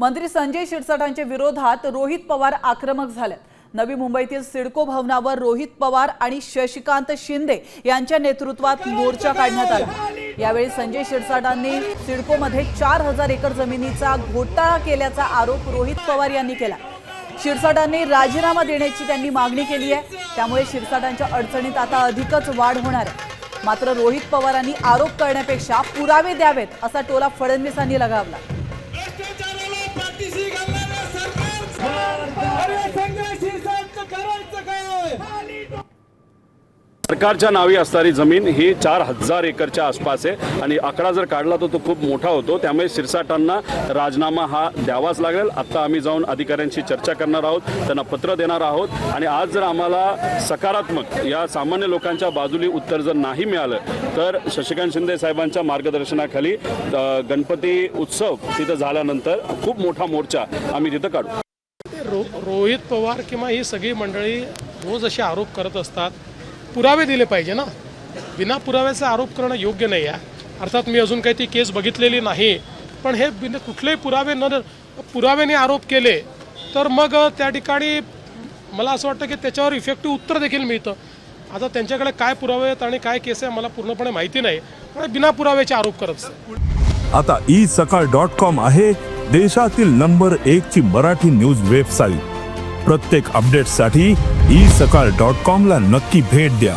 मंत्री संजय शिरसाटांच्या विरोधात रोहित पवार आक्रमक झाले। नवी मुंबईतील सिडको भवनावर रोहित पवार आणि शशिकांत शिंदे यांच्या नेतृत्वात मोर्चा काढण्यात आला। यावेळी संजय शिरसाटांनी सिडकोमध्ये 4000 एकर जमिनीचा घोटाळा केल्याचा आरोप रोहित पवार यांनी केला। शिरसाटांनी राजीनामा देण्याची त्यांनी मागणी केली आहे। त्यामुळे शिरसाटांच्या अडचणीत आता अधिकच वाढ होणार आहे। मात्र रोहित पवारांनी आरोप करण्यापेक्षा पुरावे द्यावेत असा टोला फडणवीसांनी लगावला। सरकारच्या नावी असणारी जमीन ही 4000 एकरच्या आसपास आहे आणि आकडा जर काढला तर तो खूप मोठा होतो। त्यामुळे शिरसाटांना राजीनामा हा द्यावाच लागेल। आता आम्ही जाऊन अधिकाऱ्यांशी चर्चा करणार आहोत, त्यांना पत्र देणार आहोत आणि आज जर आम्हाला सकारात्मक या सामान्य लोकांच्या बाजूली उत्तर जर नाही मिळालं तर शशिकांत शिंदे साहेबांच्या मार्गदर्शनाखाली गणपती उत्सव तिथं झाल्यानंतर खूप मोठा मोर्चा आम्ही तिथं काढू। रोहित पवार किंवा ही सगळी मंडळी रोज असे आरोप करत असतात। पुरावे दिले पाहिजे ना, बिना पुराव्याचा आरोप करणं योग्य नाही आहे। अर्थात मी अजून काही ती केस बघितलेली नाही, पण हे बिना कुठलेही पुराव्याने आरोप केले तर मग त्या ठिकाणी मला असं वाटतं की त्याच्यावर इफेक्टिव्ह उत्तर देखील मिळतं। आता त्यांच्याकडे काय पुरावे आहेत आणि काय केस आहे मला पूर्णपणे माहिती नाही, पण बिना पुराव्याचे आरोप करत असतात। आता isakal.com आहे देशातील नंबर 1 ची मराठी न्यूज वेबसाईट। प्रत्येक अपडेटसाठी isakal.com ला नक्की भेट द्या।